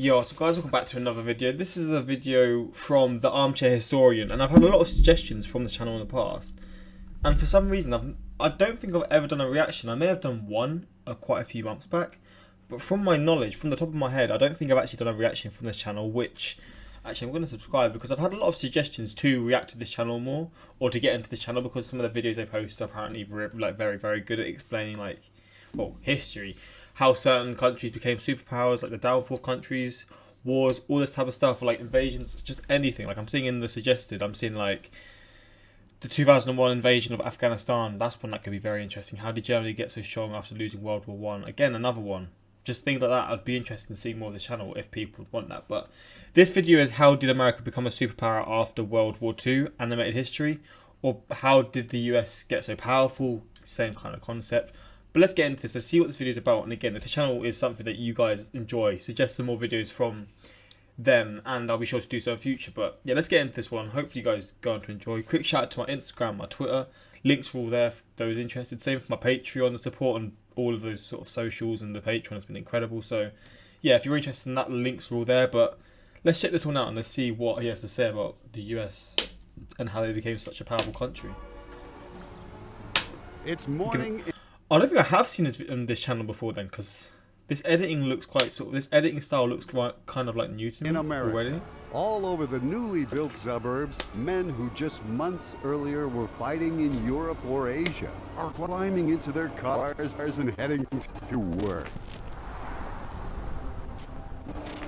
Yo, so guys, welcome back to another video. This is a video from the Armchair Historian, and I've had a lot of suggestions from the channel in the past. And for some reason, I don't think I've ever done a reaction. I may have done one quite a few months back, but from my knowledge, from the top of my head, I don't think I've actually done a reaction from this channel, which actually I'm going to subscribe because I've had a lot of suggestions to react to this channel more, or to get into this channel, because some of the videos they post are apparently very, very good at explaining, like, well, history. How certain countries became superpowers, like the downfall of countries, wars, all this type of stuff, like invasions, just anything. Like I'm seeing in the suggested, I'm seeing like the 2001 invasion of Afghanistan. That's one that could be very interesting. How did Germany get so strong after losing World War One? Again, another one. Just things like that. I'd be interested in seeing more of the channel if people want that. But this video is how did America become a superpower after World War Two, animated history, or how did the US get so powerful? Same kind of concept. But let's get into this. Let's see what this video is about. And again, if the channel is something that you guys enjoy, suggest some more videos from them, and I'll be sure to do so in future. But yeah, let's get into this one. Hopefully you guys go on to enjoy. Quick shout out to my Instagram, my Twitter. Links are all there for those interested. Same for my Patreon. The support on all of those sort of socials and the Patreon has been incredible. So yeah, if you're interested in that, the links are all there. But let's check this one out and let's see what he has to say about the US and how they became such a powerful country. It's morning. I don't think I have seen this channel before then, because this editing looks quite this editing style looks quite kind of like new to me in America, already. All over the newly built suburbs, men who just months earlier were fighting in Europe or Asia are climbing into their cars and heading to work.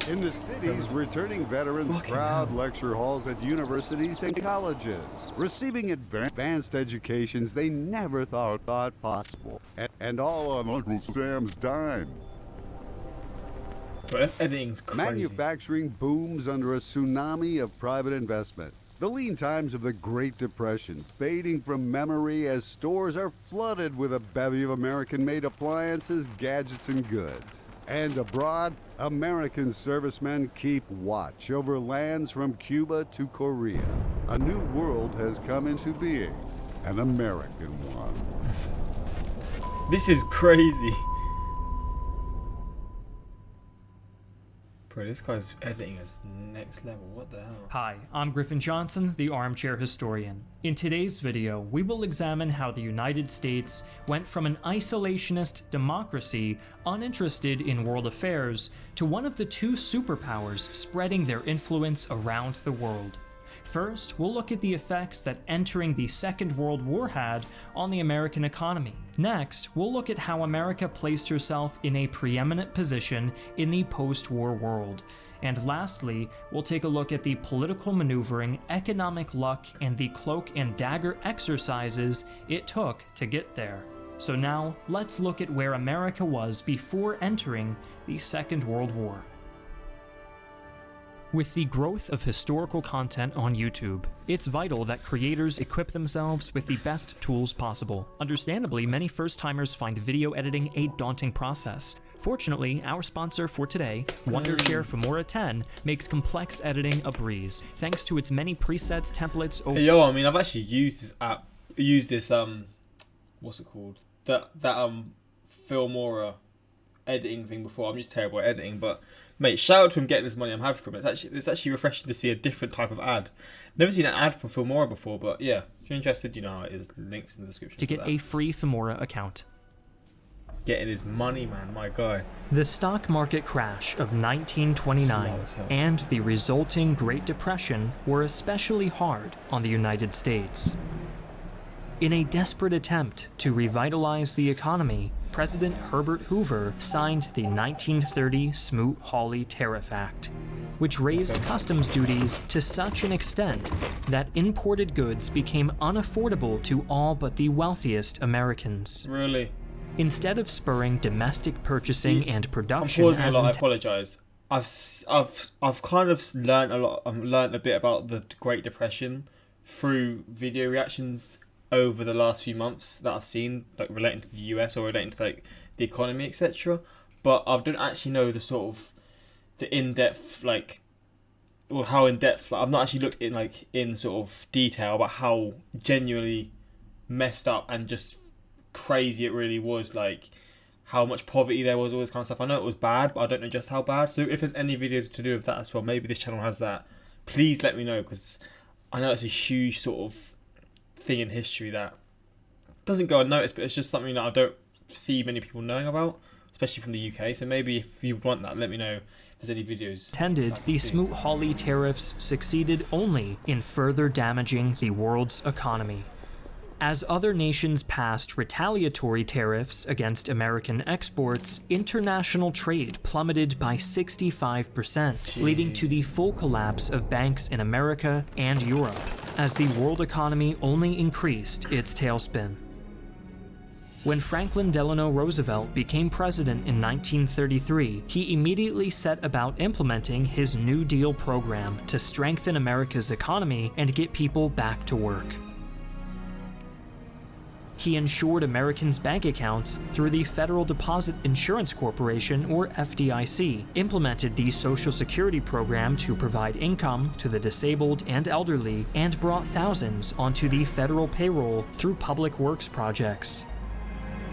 In the cities, returning veterans crowd lecture halls at universities and colleges, receiving advanced educations they never thought possible, and all on Uncle Sam's dime. But this editing's crazy. Manufacturing booms under a tsunami of private investment. The lean times of the Great Depression fading from memory as stores are flooded with a bevy of American-made appliances, gadgets, and goods. And abroad, American servicemen keep watch over lands from Cuba to Korea. A new world has come into being, an American one. This is crazy. Bro, this guy's editing is next level. What the hell? Hi, I'm Griffin Johnson, the Armchair Historian. In today's video, we will examine how the United States went from an isolationist democracy uninterested in world affairs to one of the two superpowers spreading their influence around the world. First, we'll look at the effects that entering the Second World War had on the American economy. Next, we'll look at how America placed herself in a preeminent position in the post-war world. And lastly, we'll take a look at the political maneuvering, economic luck, and the cloak and dagger exercises it took to get there. So now, let's look at where America was before entering the Second World War. With the growth of historical content on YouTube, it's vital that creators equip themselves with the best tools possible. Understandably, many first-timers find video editing a daunting process. Fortunately, our sponsor for today, Wondershare Filmora 10, makes complex editing a breeze, thanks to its many presets, templates. Yo, I mean, I've actually used this app, what's it called? That Filmora editing thing before. I'm just terrible at editing, but mate, shout out to him getting this money. I'm happy for him. It's actually refreshing to see a different type of ad. Never seen an ad from Filmora before, but yeah, if you're interested, you know how it is. Links in the description to get a free Filmora account. Getting his money, man, my guy. The stock market crash of 1929 and the resulting Great Depression were especially hard on the United States. In a desperate attempt to revitalize the economy, President Herbert Hoover signed the 1930 Smoot-Hawley Tariff Act, which raised customs duties to such an extent that imported goods became unaffordable to all but the wealthiest Americans. Really? Instead of spurring domestic purchasing and production, I'm pausing a lot. I apologize. I've kind of learned a lot. I've learned a bit about the Great Depression through video reactions over the last few months that I've seen, like relating to the US or relating to like the economy, etc. But I don't actually know the sort of the in-depth, like, or how in-depth. Like, I've not actually looked in sort of detail about how genuinely messed up and just crazy it really was. Like how much poverty there was, all this kind of stuff. I know it was bad, but I don't know just how bad. So if there's any videos to do with that as well, maybe this channel has that, please let me know, because I know it's a huge sort of thing in history that doesn't go unnoticed, but it's just something that I don't see many people knowing about, especially from the UK. So maybe if you want that, let me know if there's any videos. Attended, the Smoot-Hawley tariffs succeeded only in further damaging the world's economy. As other nations passed retaliatory tariffs against American exports, international trade plummeted by 65%, leading to the full collapse of banks in America and Europe, as the world economy only increased its tailspin. When Franklin Delano Roosevelt became president in 1933, he immediately set about implementing his New Deal program to strengthen America's economy and get people back to work. He insured Americans' bank accounts through the Federal Deposit Insurance Corporation, or FDIC, implemented the Social Security program to provide income to the disabled and elderly, and brought thousands onto the federal payroll through public works projects.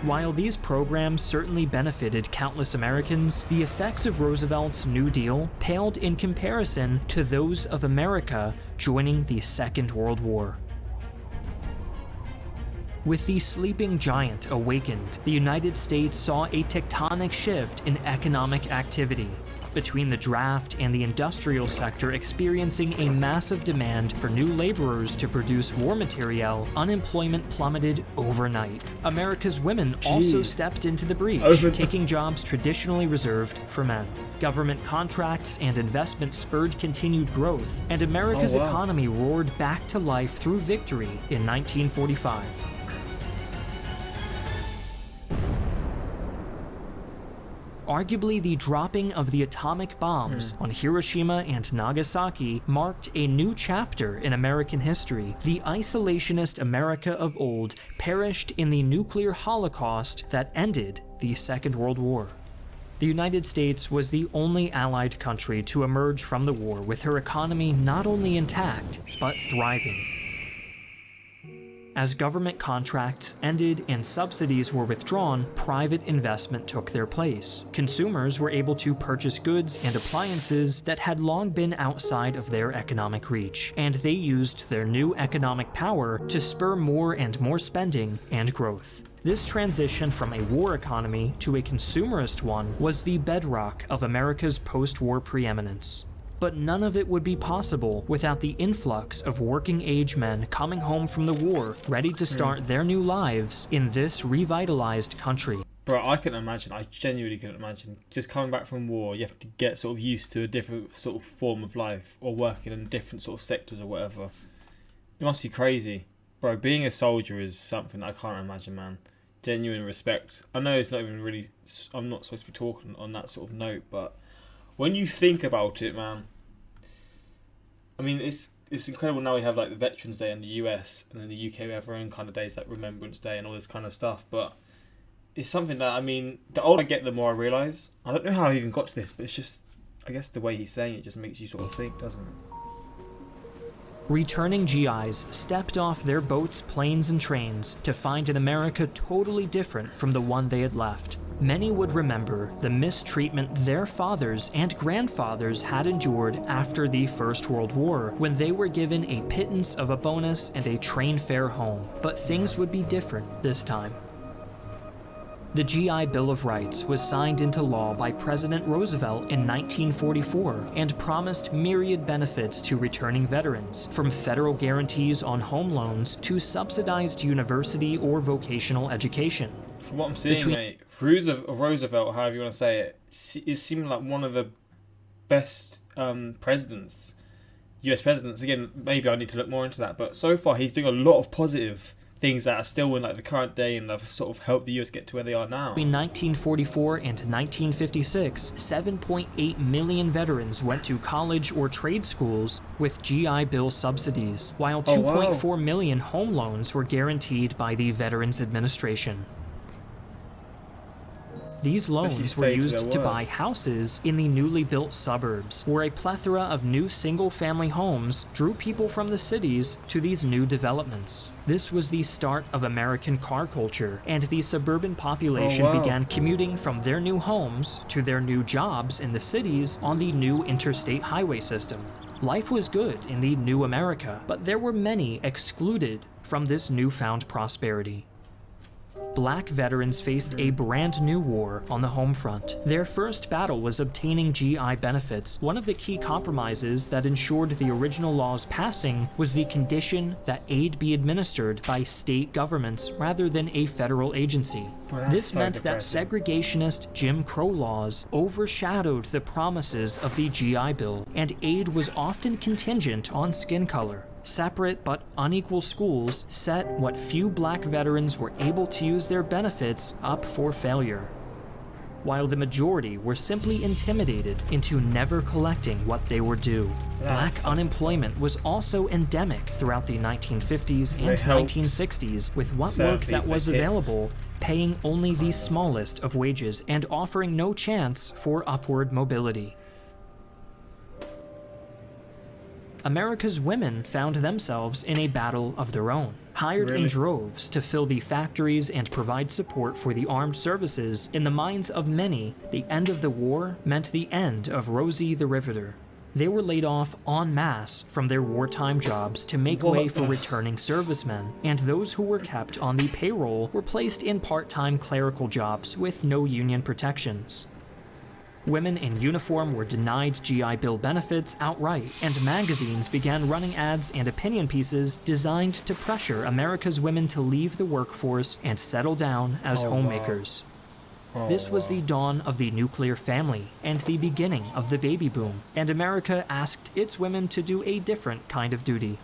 While these programs certainly benefited countless Americans, the effects of Roosevelt's New Deal paled in comparison to those of America joining the Second World War. With the sleeping giant awakened, the United States saw a tectonic shift in economic activity, between the draft and the industrial sector experiencing a massive demand for new laborers to produce war material. Unemployment plummeted overnight. America's women also stepped into the breach, taking jobs traditionally reserved for men. Government contracts and investment spurred continued growth, and America's economy roared back to life through victory in 1945. Arguably, the dropping of the atomic bombs on Hiroshima and Nagasaki marked a new chapter in American history. The isolationist America of old perished in the nuclear holocaust that ended the Second World War. The United States was the only allied country to emerge from the war with her economy not only intact, but thriving. As government contracts ended and subsidies were withdrawn, private investment took their place. Consumers were able to purchase goods and appliances that had long been outside of their economic reach, and they used their new economic power to spur more and more spending and growth. This transition from a war economy to a consumerist one was the bedrock of America's post-war preeminence. But none of it would be possible without the influx of working-age men coming home from the war, ready to start their new lives in this revitalized country. Bro, I couldn't imagine. I genuinely couldn't imagine. Just coming back from war, you have to get sort of used to a different sort of form of life, or working in different sort of sectors or whatever. It must be crazy. Bro, being a soldier is something I can't imagine, man. Genuine respect. I know it's not even really... I'm not supposed to be talking on that sort of note, but... when you think about it, man, I mean, it's incredible now we have like the Veterans Day in the US, and in the UK we have our own kind of days like Remembrance Day and all this kind of stuff, but it's something that, I mean, the older I get, the more I realise. I don't know how I even got to this, but it's just, I guess the way he's saying it just makes you sort of think, doesn't it? Returning GIs stepped off their boats, planes, and trains to find an America totally different from the one they had left. Many would remember the mistreatment their fathers and grandfathers had endured after the First World War, when they were given a pittance of a bonus and a train fare home. But things would be different this time. The GI Bill of Rights was signed into law by President Roosevelt in 1944 and promised myriad benefits to returning veterans, from federal guarantees on home loans to subsidized university or vocational education. From what I'm seeing, mate, Roosevelt, however you want to say it, is seeming like one of the best presidents, US presidents. Again, maybe I need to look more into that, but so far he's doing a lot of positive things that are still in like the current day and have sort of helped the US get to where they are now. Between 1944 and 1956, 7.8 million veterans went to college or trade schools with GI Bill subsidies, while 2.4 million home loans were guaranteed by the Veterans Administration. These loans were stay to used their to word. buy houses in the newly built suburbs, where a plethora of new single-family homes drew people from the cities to these new developments. This was the start of American car culture, and the suburban population Oh, wow. began commuting from their new homes to their new jobs in the cities on the new interstate highway system. Life was good in the new America, but there were many excluded from this newfound prosperity. Black veterans faced a brand new war on the home front. Their first battle was obtaining GI benefits. One of the key compromises that ensured the original law's passing was the condition that aid be administered by state governments rather than a federal agency. Well, that's This so meant that depressing. segregationist Jim Crow laws overshadowed the promises of the GI Bill, and aid was often contingent on skin color. Separate but unequal schools set what few black veterans were able to use their benefits up for failure, while the majority were simply intimidated into never collecting what they were due. Black That's unemployment was also endemic throughout the 1950s and It helps 1960s, with what serve work that people was it hits. available paying only the smallest of wages and offering no chance for upward mobility. America's women found themselves in a battle of their own. Hired in Really? droves to fill the factories and provide support for the armed services, in the minds of many, the end of the war meant the end of Rosie the Riveter. They were laid off en masse from their wartime jobs to make What way for the- returning servicemen, and those who were kept on the payroll were placed in part-time clerical jobs with no union protections. Women in uniform were denied GI Bill benefits outright, and magazines began running ads and opinion pieces designed to pressure America's women to leave the workforce and settle down as Oh, homemakers. wow. This was the dawn of the nuclear family and the beginning of the baby boom, and America asked its women to do a different kind of duty.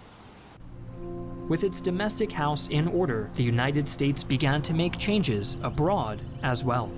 With its domestic house in order, the United States began to make changes abroad as well.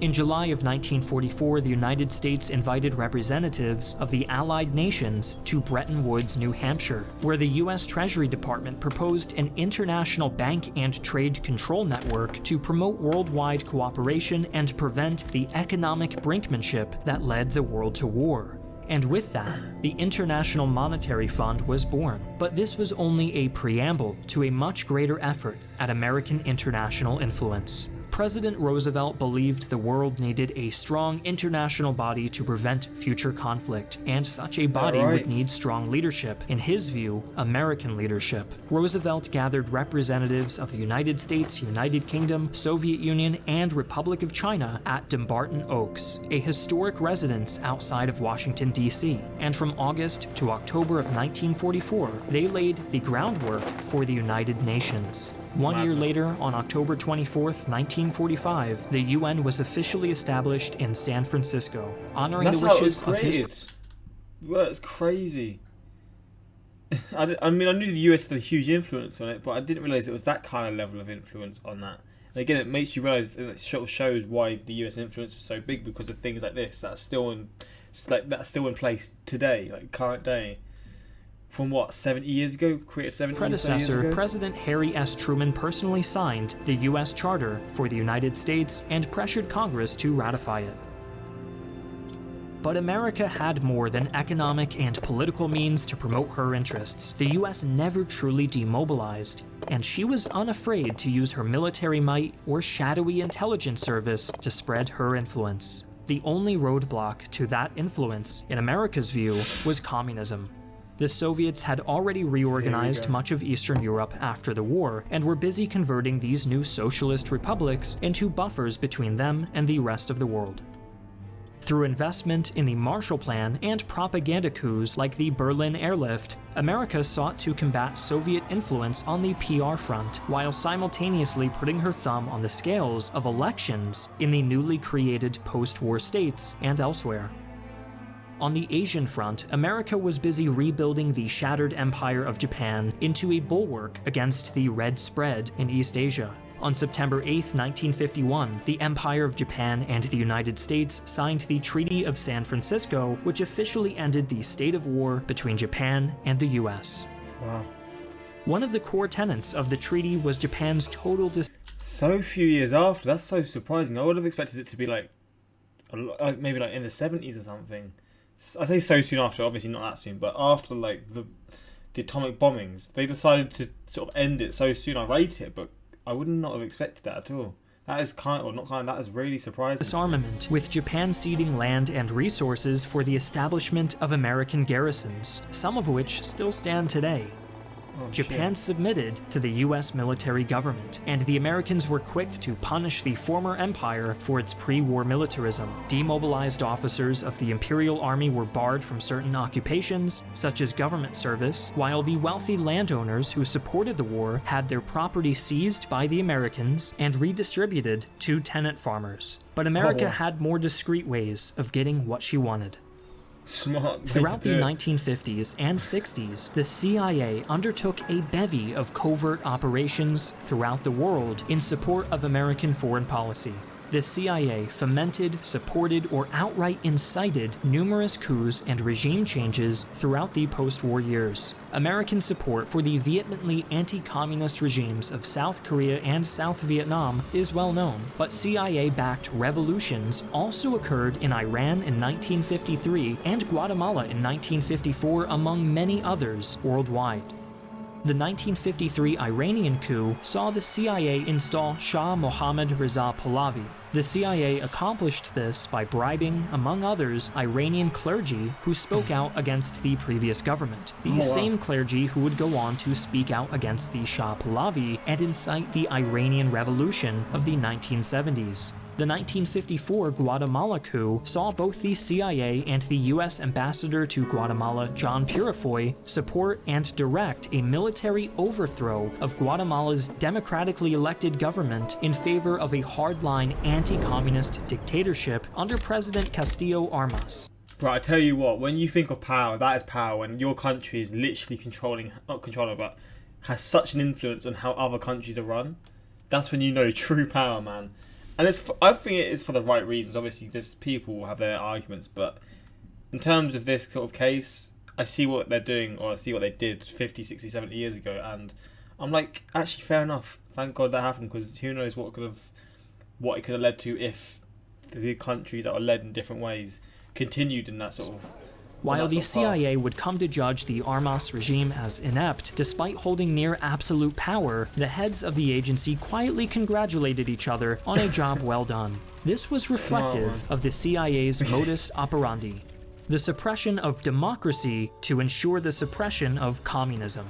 In July of 1944, the United States invited representatives of the Allied nations to Bretton Woods, New Hampshire, where the U.S. Treasury Department proposed an international bank and trade control network to promote worldwide cooperation and prevent the economic brinkmanship that led the world to war. And with that, the International Monetary Fund was born. But this was only a preamble to a much greater effort at American international influence. President Roosevelt believed the world needed a strong international body to prevent future conflict, and such a body would need strong leadership. In his view, American leadership. Roosevelt gathered representatives of the United States, United Kingdom, Soviet Union, and Republic of China at Dumbarton Oaks, a historic residence outside of Washington, D.C. And from August to October of 1944, they laid the groundwork for the United Nations. 1 year later, on October 24th, 1945, the UN was officially established in San Francisco, honoring That's the how it was wishes of his... created. Well, it's crazy. I mean, I knew the US had a huge influence on it, but I didn't realize it was that kind of level of influence on that. And again, it makes you realize, and it sort of shows why the US influence is so big, because of things like this that's still in place today, like current day. From what, 70 years ago? Created 70 years predecessor, ago? President Harry S. Truman personally signed the U.S. Charter for the United States and pressured Congress to ratify it. But America had more than economic and political means to promote her interests. The U.S. never truly demobilized, and she was unafraid to use her military might or shadowy intelligence service to spread her influence. The only roadblock to that influence, in America's view, was communism. The Soviets had already reorganized much of Eastern Europe after the war, and were busy converting these new socialist republics into buffers between them and the rest of the world. Through investment in the Marshall Plan and propaganda coups like the Berlin Airlift, America sought to combat Soviet influence on the PR front, while simultaneously putting her thumb on the scales of elections in the newly created post-war states and elsewhere. On the Asian front, America was busy rebuilding the shattered empire of Japan into a bulwark against the Red Spread in East Asia. On September 8, 1951, the Empire of Japan and the United States signed the Treaty of San Francisco, which officially ended the state of war between Japan and the US. Wow. One of the core tenets of the treaty was Japan's total So few years after, that's so surprising. I would have expected it to be like maybe like in the 70s or something. I say so soon after, obviously not that soon, but after like the atomic bombings, they decided to sort of end it so soon. I rate it, but I would not have expected that at all. That is that is really surprising. Disarmament, with Japan ceding land and resources for the establishment of American garrisons, some of which still stand today. Japan submitted to the US military government, and the Americans were quick to punish the former empire for its pre-war militarism. Demobilized officers of the Imperial Army were barred from certain occupations, such as government service, while the wealthy landowners who supported the war had their property seized by the Americans and redistributed to tenant farmers. But America had more discreet ways of getting what she wanted. Smart. Throughout the 1950s and 60s, the CIA undertook a bevy of covert operations throughout the world in support of American foreign policy. The CIA fomented, supported, or outright incited numerous coups and regime changes throughout the post-war years. American support for the vehemently anti-communist regimes of South Korea and South Vietnam is well known, but CIA-backed revolutions also occurred in Iran in 1953 and Guatemala in 1954, among many others worldwide. The 1953 Iranian coup saw the CIA install Shah Mohammad Reza Pahlavi. The CIA accomplished this by bribing, among others, Iranian clergy who spoke out against the previous government. These same clergy who would go on to speak out against the Shah Pahlavi and incite the Iranian Revolution of the 1970s. The 1954 Guatemala coup saw both the CIA and the U.S. ambassador to Guatemala, John Purifoy, support and direct a military overthrow of Guatemala's democratically elected government in favor of a hardline anti-communist dictatorship under President Castillo Armas. Right, I tell you what, when you think of power, that is power. When your country is literally not controlling, but has such an influence on how other countries are run, that's when you know true power, man. And I think it is for the right reasons. Obviously, this people will have their arguments, but in terms of this sort of case, I see what they're doing, or I see what they did 50, 60, 70 years ago, and I'm like, actually, fair enough. Thank God that happened, because who knows what it could have led to if the countries that are led in different ways continued in that sort of. While the CIA would come to judge the Armas regime as inept, despite holding near absolute power, the heads of the agency quietly congratulated each other on a job well done. This was reflective of the CIA's modus operandi: the suppression of democracy to ensure the suppression of communism.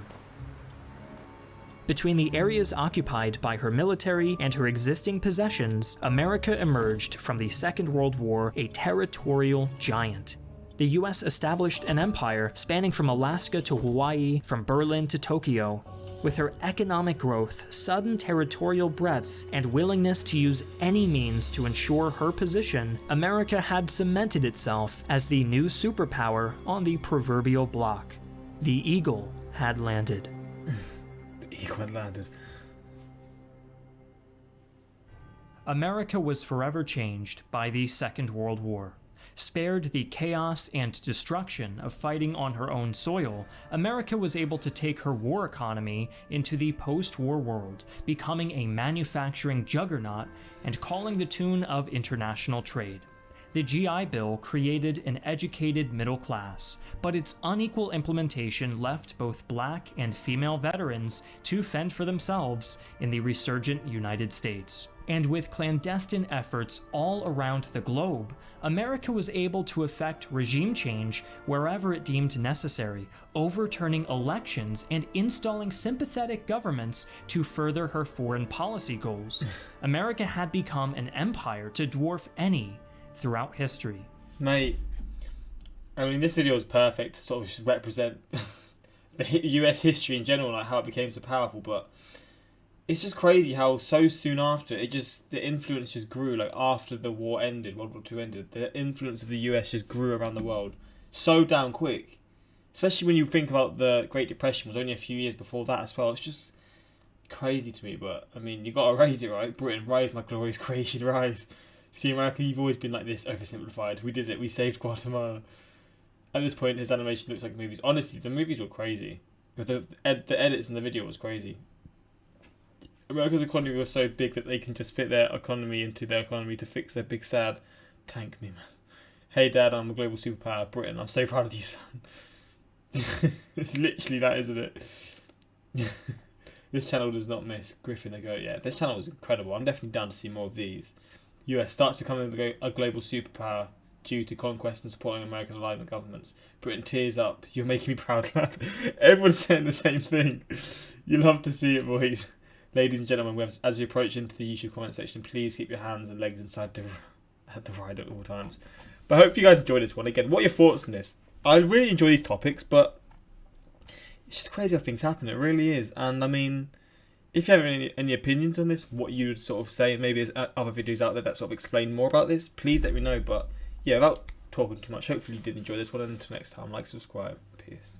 Between the areas occupied by her military and her existing possessions, America emerged from the Second World War a territorial giant. The US established an empire spanning from Alaska to Hawaii, from Berlin to Tokyo. With her economic growth, sudden territorial breadth, and willingness to use any means to ensure her position, America had cemented itself as the new superpower on the proverbial block. The eagle had landed. The eagle had landed. America was forever changed by the Second World War. Spared the chaos and destruction of fighting on her own soil, America was able to take her war economy into the post-war world, becoming a manufacturing juggernaut and calling the tune of international trade. The GI Bill created an educated middle class, but its unequal implementation left both black and female veterans to fend for themselves in the resurgent United States. And with clandestine efforts all around the globe, America was able to effect regime change wherever it deemed necessary, overturning elections and installing sympathetic governments to further her foreign policy goals. America had become an empire to dwarf any throughout history. Mate, I mean, this video is perfect to sort of represent the US history in general, like how it became so powerful, but it's just crazy how so soon after, the influence just grew, like after the war ended, World War II ended, the influence of the US just grew around the world so damn quick. Especially when you think about the Great Depression was only a few years before that as well. It's just crazy to me, but I mean, you gotta rate it, right? Britain, rise, my glorious creation, rise. See, America, you've always been like this, oversimplified. We did it, we saved Guatemala. At this point, his animation looks like movies. Honestly, the movies were crazy. The edits in the video was crazy. America's economy was so big that they can just fit their economy into their economy to fix their big sad tank me, man. Hey Dad, I'm a global superpower, Britain. I'm so proud of you, son. It's literally that, isn't it? This channel does not miss. Griffin, they go, yeah, this channel is incredible. I'm definitely down to see more of these. US starts becoming a global superpower due to conquest and supporting American alignment governments. Britain tears up. You're making me proud, lad. Everyone's saying the same thing. You love to see it, boys. Ladies and gentlemen, as we approach into the YouTube comment section, please keep your hands and legs inside the ride at all times. But I hope you guys enjoyed this one. Again, what are your thoughts on this? I really enjoy these topics, but it's just crazy how things happen. It really is. And I mean, if you have any opinions on this, what you would sort of say, maybe there's other videos out there that sort of explain more about this, please let me know. But yeah, without talking too much, hopefully you did enjoy this one. And until next time, like, subscribe. Peace.